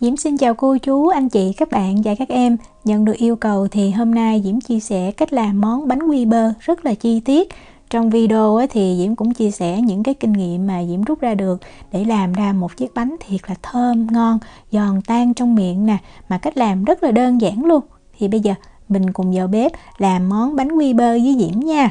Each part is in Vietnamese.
Diễm xin chào cô chú, anh chị, các bạn và các em. Nhận được yêu cầu thì hôm nay Diễm chia sẻ cách làm món bánh quy bơ rất là chi tiết. Trong video thì Diễm cũng chia sẻ những cái kinh nghiệm mà Diễm rút ra được để làm ra một chiếc bánh thiệt là thơm, ngon, giòn tan trong miệng nè. Mà cách làm rất là đơn giản luôn. Thì bây giờ mình cùng vào bếp làm món bánh quy bơ với Diễm nha.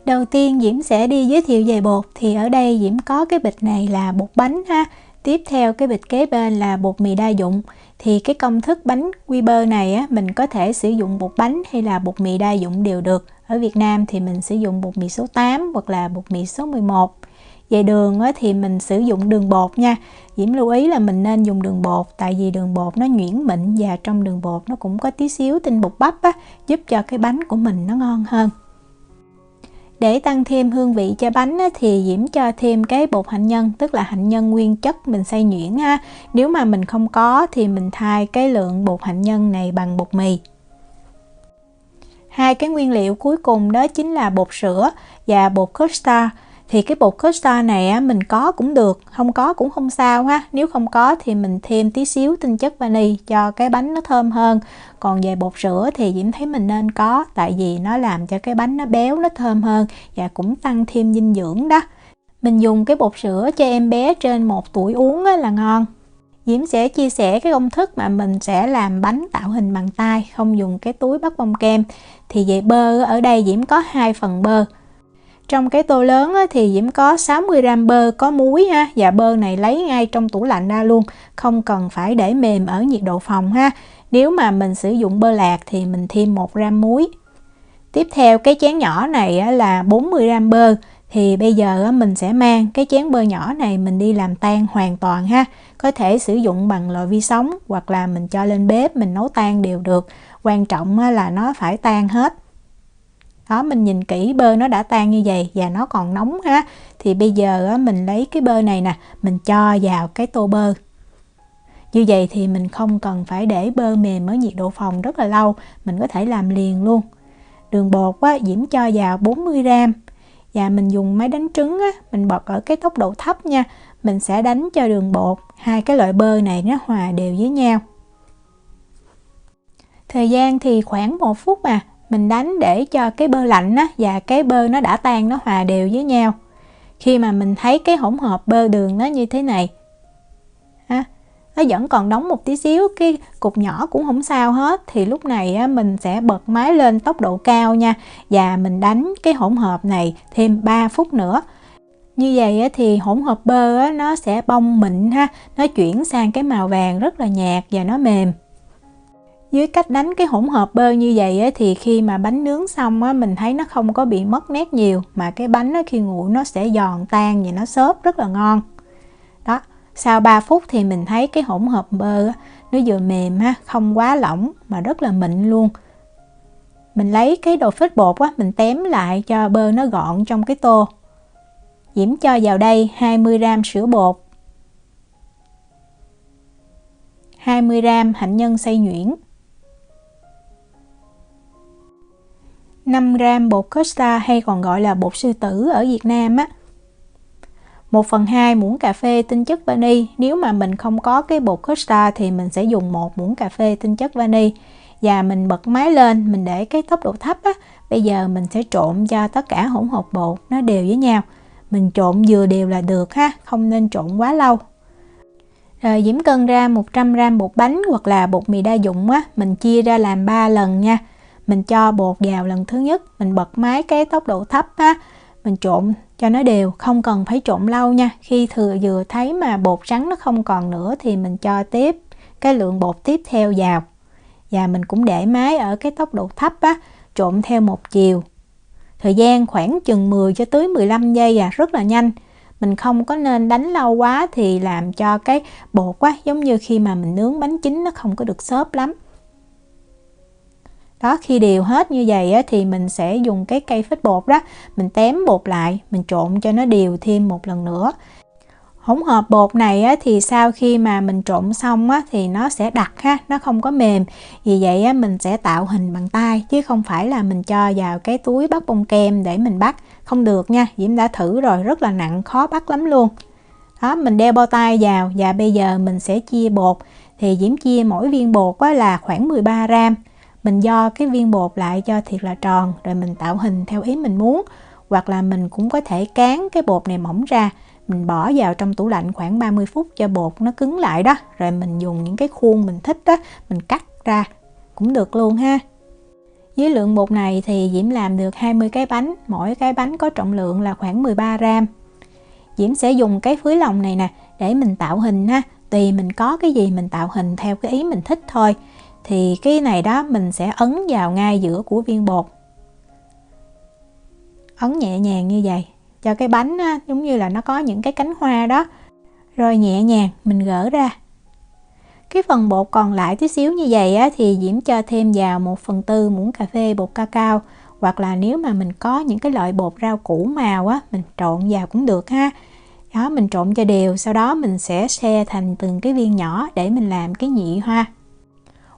Đầu tiên Diễm sẽ đi giới thiệu về bột. Thì ở đây Diễm có cái bịch này là bột bánh ha. Tiếp theo cái bịch kế bên là bột mì đa dụng. Thì cái công thức bánh quy bơ này á, mình có thể sử dụng bột bánh hay là bột mì đa dụng đều được. Ở Việt Nam thì mình sử dụng bột mì số 8 hoặc là bột mì số 11. Về đường á, thì mình sử dụng đường bột nha. Diễm lưu ý là mình nên dùng đường bột, tại vì đường bột nó nhuyễn mịn và trong đường bột nó cũng có tí xíu tinh bột bắp á, giúp cho cái bánh của mình nó ngon hơn. Để tăng thêm hương vị cho bánh á, thì Diễm cho thêm cái bột hạnh nhân, tức là hạnh nhân nguyên chất mình xay nhuyễn ha. Nếu mà mình không có thì mình thay cái lượng bột hạnh nhân này bằng bột mì. Hai cái nguyên liệu cuối cùng đó chính là bột sữa và bột custard. Thì cái bột custard này á, mình có cũng được, không có cũng không sao ha. Nếu không có thì mình thêm tí xíu tinh chất vani cho cái bánh nó thơm hơn. Còn về bột sữa thì Diễm thấy mình nên có, tại vì nó làm cho cái bánh nó béo, nó thơm hơn và cũng tăng thêm dinh dưỡng đó. Mình dùng cái bột sữa cho em bé trên 1 tuổi uống á, là ngon. Diễm sẽ chia sẻ cái công thức mà mình sẽ làm bánh tạo hình bằng tay, không dùng cái túi bắt bông kem. Thì về bơ, ở đây Diễm có 2 phần bơ. Trong cái tô lớn á, thì Diễm có 60g bơ có muối ha, và bơ này lấy ngay trong tủ lạnh ra luôn, không cần phải để mềm ở nhiệt độ phòng ha. Nếu mà mình sử dụng bơ lạc thì mình thêm 1g muối. Tiếp theo cái chén nhỏ này á, là 40g bơ. Thì bây giờ á, mình sẽ mang cái chén bơ nhỏ này mình đi làm tan hoàn toàn ha. Có thể sử dụng bằng lò vi sóng hoặc là mình cho lên bếp mình nấu tan đều được. Quan trọng á, là nó phải tan hết. Đó, mình nhìn kỹ bơ nó đã tan như vậy và nó còn nóng ha. Thì bây giờ á, mình lấy cái bơ này nè, mình cho vào cái tô bơ. Như vậy thì mình không cần phải để bơ mềm ở nhiệt độ phòng rất là lâu, mình có thể làm liền luôn. Đường bột á, Diễm cho vào 40g. Và mình dùng máy đánh trứng á, mình bật ở cái tốc độ thấp nha. Mình sẽ đánh cho đường bột, hai cái loại bơ này nó hòa đều với nhau. Thời gian thì khoảng 1 phút mà. Mình đánh để cho cái bơ lạnh á, và cái bơ nó đã tan nó hòa đều với nhau. Khi mà mình thấy cái hỗn hợp bơ đường nó như thế này ha, nó vẫn còn đóng một tí xíu, cái cục nhỏ cũng không sao hết, thì lúc này á, mình sẽ bật máy lên tốc độ cao nha, và mình đánh cái hỗn hợp này thêm 3 phút nữa. Như vậy á, thì hỗn hợp bơ á, nó sẽ bong mịn ha, nó chuyển sang cái màu vàng rất là nhạt và nó mềm. Dưới cách đánh cái hỗn hợp bơ như vậy á, thì khi mà bánh nướng xong á, mình thấy nó không có bị mất nét nhiều, mà cái bánh á, khi nguội nó sẽ giòn tan và nó xốp rất là ngon. Đó, sau 3 phút thì mình thấy cái hỗn hợp bơ á, nó vừa mềm ha, không quá lỏng mà rất là mịn luôn. Mình lấy cái đồ phết bột á, mình tém lại cho bơ nó gọn trong cái tô. Diễm cho vào đây 20g sữa bột, 20g hạnh nhân xay nhuyễn, 5g bột custard hay còn gọi là bột sư tử ở Việt Nam á. 1/2 muỗng cà phê tinh chất vani. Nếu mà mình không có cái bột custard thì mình sẽ dùng 1 muỗng cà phê tinh chất vani. Và mình bật máy lên, mình để cái tốc độ thấp á. Bây giờ mình sẽ trộn cho tất cả hỗn hợp bột nó đều với nhau. Mình trộn vừa đều là được ha, không nên trộn quá lâu. Rồi Diễm cân ra 100g bột bánh hoặc là bột mì đa dụng á, mình chia ra làm 3 lần nha. Mình cho bột vào lần thứ nhất, mình bật máy cái tốc độ thấp á, mình trộn cho nó đều, không cần phải trộn lâu nha. Khi vừa thấy mà bột trắng nó không còn nữa thì mình cho tiếp cái lượng bột tiếp theo vào. Và mình cũng để máy ở cái tốc độ thấp á, trộn theo một chiều. Thời gian khoảng chừng 10 cho tới 15 giây rất là nhanh. Mình không có nên đánh lâu quá thì làm cho cái bột quá, giống như khi mà mình nướng bánh chín nó không có được xốp lắm. Đó, khi đều hết như vậy á, thì mình sẽ dùng cái cây phết bột đó, mình tém bột lại, mình trộn cho nó đều thêm một lần nữa. Hỗn hợp bột này á, thì sau khi mà mình trộn xong á, thì nó sẽ đặc ha, nó không có mềm. Vì vậy á, mình sẽ tạo hình bằng tay chứ không phải là mình cho vào cái túi bắt bông kem để mình bắt. Không được nha, Diễm đã thử rồi, rất là nặng, khó bắt lắm luôn. Đó, mình đeo bao tay vào và bây giờ mình sẽ chia bột. Thì Diễm chia mỗi viên bột á, là khoảng 13 gram. Mình do cái viên bột lại cho thiệt là tròn rồi mình tạo hình theo ý mình muốn. Hoặc là mình cũng có thể cán cái bột này mỏng ra, mình bỏ vào trong tủ lạnh khoảng 30 phút cho bột nó cứng lại đó. Rồi mình dùng những cái khuôn mình thích đó, mình cắt ra cũng được luôn ha. Với lượng bột này thì Diễm làm được 20 cái bánh, mỗi cái bánh có trọng lượng là khoảng 13 gram. Diễm sẽ dùng cái phới lòng này nè để mình tạo hình ha, tùy mình có cái gì mình tạo hình theo cái ý mình thích thôi. Thì cái này đó mình sẽ ấn vào ngay giữa của viên bột, ấn nhẹ nhàng như vậy cho cái bánh á, giống như là nó có những cái cánh hoa đó. Rồi nhẹ nhàng mình gỡ ra. Cái phần bột còn lại tí xíu như vậy á, thì Diễm cho thêm vào 1/4 muỗng cà phê bột cacao. Hoặc là nếu mà mình có những cái loại bột rau củ màu á, mình trộn vào cũng được ha. Đó, mình trộn cho đều, sau đó mình sẽ xe thành từng cái viên nhỏ để mình làm cái nhị hoa.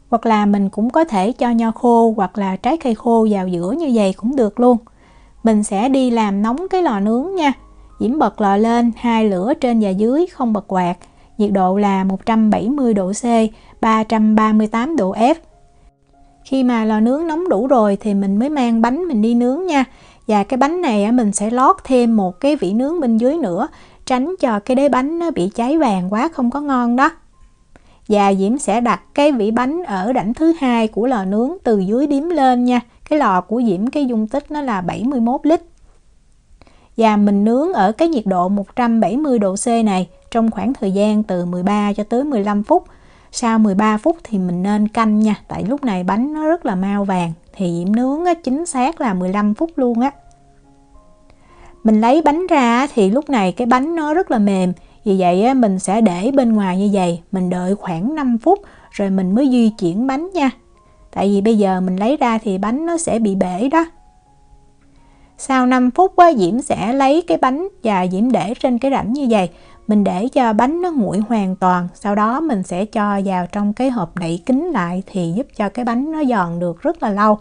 Hoặc là mình cũng có thể cho nho khô hoặc là trái cây khô vào giữa như vậy cũng được luôn. Mình sẽ đi làm nóng cái lò nướng nha. Diễm bật lò lên, 2 lửa trên và dưới, không bật quạt. Nhiệt độ là 170 độ C, 338 độ F. Khi mà lò nướng nóng đủ rồi thì mình mới mang bánh mình đi nướng nha. Và cái bánh này mình sẽ lót thêm một cái vỉ nướng bên dưới nữa, tránh cho cái đế bánh nó bị cháy vàng quá không có ngon đó. Và Diễm sẽ đặt cái vỉ bánh ở đảnh thứ 2 của lò nướng từ dưới điếm lên nha. Cái lò của Diễm cái dung tích nó là 71 lít. Và mình nướng ở cái nhiệt độ 170 độ C này trong khoảng thời gian từ 13 cho tới 15 phút. Sau 13 phút thì mình nên canh nha, tại lúc này bánh nó rất là mau vàng. Thì Diễm nướng chính xác là 15 phút luôn á. Mình lấy bánh ra thì lúc này cái bánh nó rất là mềm. Vì vậy mình sẽ để bên ngoài như vậy, mình đợi khoảng 5 phút rồi mình mới di chuyển bánh nha. Tại vì bây giờ mình lấy ra thì bánh nó sẽ bị bể đó. Sau 5 phút Diễm sẽ lấy cái bánh và Diễm để trên cái rãnh như vậy. Mình để cho bánh nó nguội hoàn toàn, sau đó mình sẽ cho vào trong cái hộp đậy kín lại thì giúp cho cái bánh nó giòn được rất là lâu.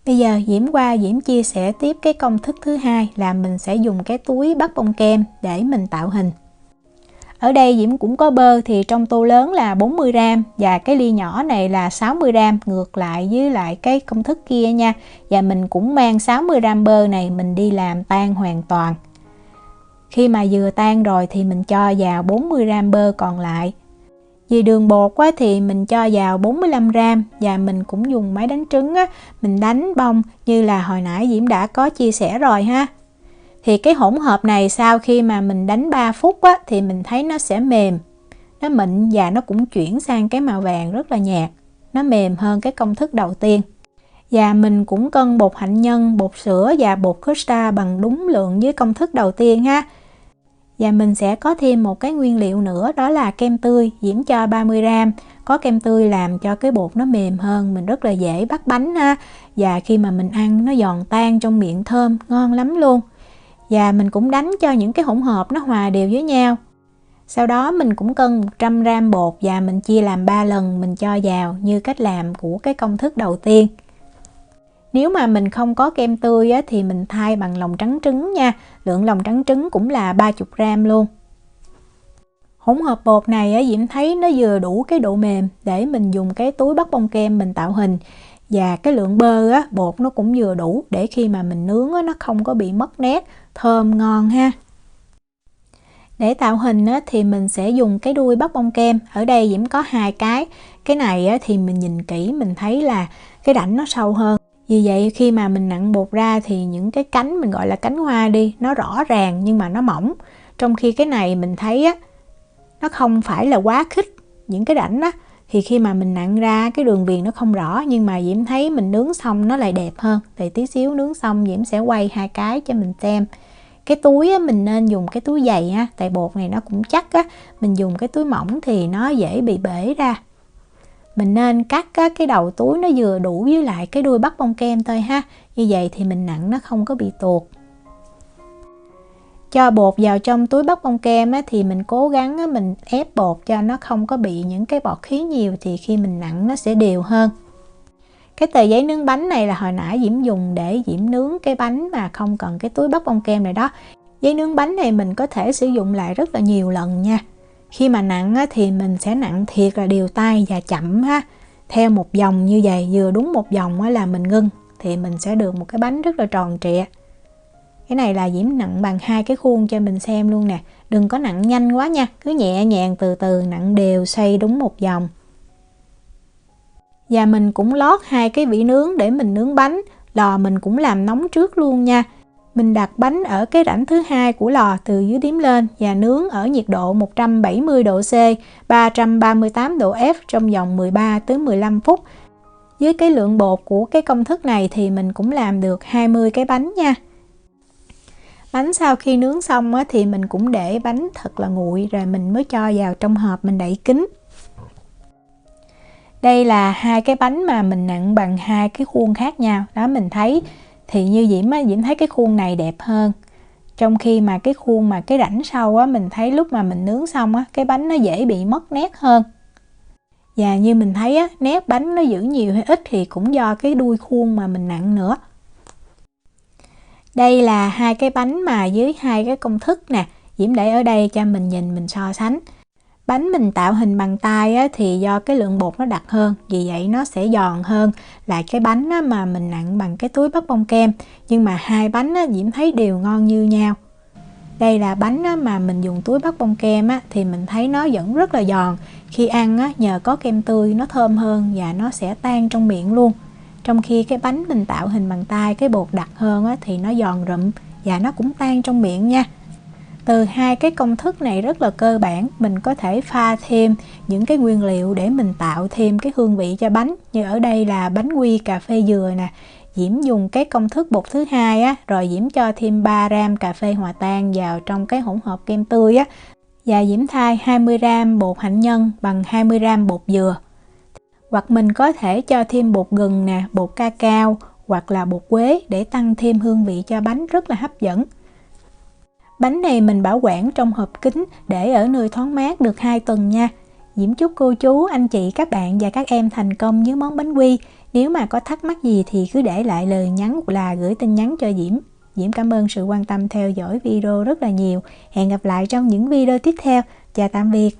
Bây giờ Diễm chia sẻ tiếp cái công thức thứ hai là mình sẽ dùng cái túi bắt bông kem để mình tạo hình. Ở đây Diễm cũng có bơ, thì trong tô lớn là 40 gram và cái ly nhỏ này là 60 gram, ngược lại với lại cái công thức kia nha. Và mình cũng mang 60 gram bơ này mình đi làm tan hoàn toàn. Khi mà vừa tan rồi thì mình cho vào 40 gram bơ còn lại. Vì đường bột thì mình cho vào 45 gram và mình cũng dùng máy đánh trứng mình đánh bông như là hồi nãy Diễm đã có chia sẻ rồi ha. Thì cái hỗn hợp này sau khi mà mình đánh 3 phút thì mình thấy nó sẽ mềm, nó mịn và nó cũng chuyển sang cái màu vàng rất là nhạt. Nó mềm hơn cái công thức đầu tiên. Và mình cũng cân bột hạnh nhân, bột sữa và bột custard bằng đúng lượng với công thức đầu tiên ha. Và mình sẽ có thêm một cái nguyên liệu nữa, đó là kem tươi. Diễm cho 30 gram. Có kem tươi làm cho cái bột nó mềm hơn, mình rất là dễ bắt bánh ha. Và khi mà mình ăn nó giòn tan trong miệng, thơm, ngon lắm luôn. Và mình cũng đánh cho những cái hỗn hợp nó hòa đều với nhau. Sau đó mình cũng cân 100 gram bột và mình chia làm 3 lần mình cho vào như cách làm của cái công thức đầu tiên. Nếu mà mình không có kem tươi thì mình thay bằng lòng trắng trứng nha. Lượng lòng trắng trứng cũng là 30 gram luôn. Hỗn hợp bột này Diễm thấy nó vừa đủ cái độ mềm để mình dùng cái túi bắt bông kem mình tạo hình. Và cái lượng bơ bột nó cũng vừa đủ để khi mà mình nướng nó không có bị mất nét, thơm ngon ha. Để tạo hình thì mình sẽ dùng cái đuôi bắt bông kem. Ở đây Diễm có 2 cái. Cái này thì mình nhìn kỹ mình thấy là cái đảnh nó sâu hơn. Vì vậy khi mà mình nặn bột ra thì những cái cánh, mình gọi là cánh hoa đi, nó rõ ràng nhưng mà nó mỏng. Trong khi cái này mình thấy nó không phải là quá khít. Những cái đảnh thì khi mà mình nặn ra cái đường viền nó không rõ, nhưng mà Diễm thấy mình nướng xong nó lại đẹp hơn. Thì tí xíu nướng xong Diễm sẽ quay 2 cái cho mình xem. Cái túi mình nên dùng cái túi dày tại bột này nó cũng chắc mình dùng cái túi mỏng thì nó dễ bị bể ra. Mình nên cắt cái đầu túi nó vừa đủ với lại cái đuôi bắt bông kem thôi ha. Như vậy thì mình nặn nó không có bị tuột. cho bột vào trong túi bắp bông kem á, thì mình cố gắng á, mình ép bột cho nó không có bị những cái bọt khí nhiều, thì khi mình nặn nó sẽ đều hơn. Cái tờ giấy nướng bánh này là hồi nãy Diễm dùng để Diễm nướng cái bánh mà không cần cái túi bắp bông kem này đó. Giấy nướng bánh này mình có thể sử dụng lại rất là nhiều lần nha. Khi mà nặn á, thì mình sẽ nặn thiệt là đều tay và chậm ha. Theo một vòng như vậy, vừa đúng một vòng á, là mình ngưng, thì mình sẽ được một cái bánh rất là tròn trịa. Cái này là Diễm nặn bằng 2 cái khuôn cho mình xem luôn nè. Đừng có nặn nhanh quá nha, cứ nhẹ nhàng từ từ nặn đều, xoay đúng một vòng. Và mình cũng lót 2 cái vỉ nướng để mình nướng bánh. Lò mình cũng làm nóng trước luôn nha. Mình đặt bánh ở cái rãnh thứ 2 của lò từ dưới đếm lên và nướng ở nhiệt độ 170 độ C, 338 độ F trong vòng 13 tới 15 phút. Với cái lượng bột của cái công thức này thì mình cũng làm được 20 cái bánh nha. Bánh sau khi nướng xong á, thì mình cũng để bánh thật là nguội rồi mình mới cho vào trong hộp mình đậy kín. Đây là 2 cái bánh mà mình nặn bằng 2 cái khuôn khác nhau. Đó, mình thấy thì như Diễm á, Diễm thấy cái khuôn này đẹp hơn. Trong khi mà cái khuôn mà cái rãnh sau á, mình thấy lúc mà mình nướng xong á, cái bánh nó dễ bị mất nét hơn. Và như mình thấy á, nét bánh nó giữ nhiều hay ít thì cũng do cái đuôi khuôn mà mình nặn nữa. Đây là 2 cái bánh mà dưới 2 cái công thức nè. Diễm để ở đây cho mình nhìn, mình so sánh. Bánh mình tạo hình bằng tay á, thì do cái lượng bột nó đặc hơn, vì vậy nó sẽ giòn hơn là cái bánh á, mà mình nặn bằng cái túi bắp bông kem. Nhưng mà 2 bánh á, Diễm thấy đều ngon như nhau. Đây là bánh á, mà mình dùng túi bắp bông kem á, thì mình thấy nó vẫn rất là giòn. Khi ăn á, nhờ có kem tươi nó thơm hơn và nó sẽ tan trong miệng luôn. Trong khi cái bánh mình tạo hình bằng tay, cái bột đặc hơn á, thì nó giòn rụm và nó cũng tan trong miệng nha. Từ 2 cái công thức này rất là cơ bản, mình có thể pha thêm những cái nguyên liệu để mình tạo thêm cái hương vị cho bánh. Như ở đây là bánh quy cà phê dừa nè. Diễm dùng cái công thức bột thứ 2 á, rồi Diễm cho thêm 3 gram cà phê hòa tan vào trong cái hỗn hợp kem tươi á. Và Diễm thay 20 gram bột hạnh nhân bằng 20 gram bột dừa. Hoặc mình có thể cho thêm bột gừng nè, bột cacao hoặc là bột quế để tăng thêm hương vị cho bánh rất là hấp dẫn. Bánh này mình bảo quản trong hộp kính để ở nơi thoáng mát được 2 tuần nha. Diễm chúc cô chú, anh chị, các bạn và các em thành công với món bánh quy. Nếu mà có thắc mắc gì thì cứ để lại lời nhắn hoặc là gửi tin nhắn cho Diễm. Diễm cảm ơn sự quan tâm theo dõi video rất là nhiều. Hẹn gặp lại trong những video tiếp theo. Chào tạm biệt.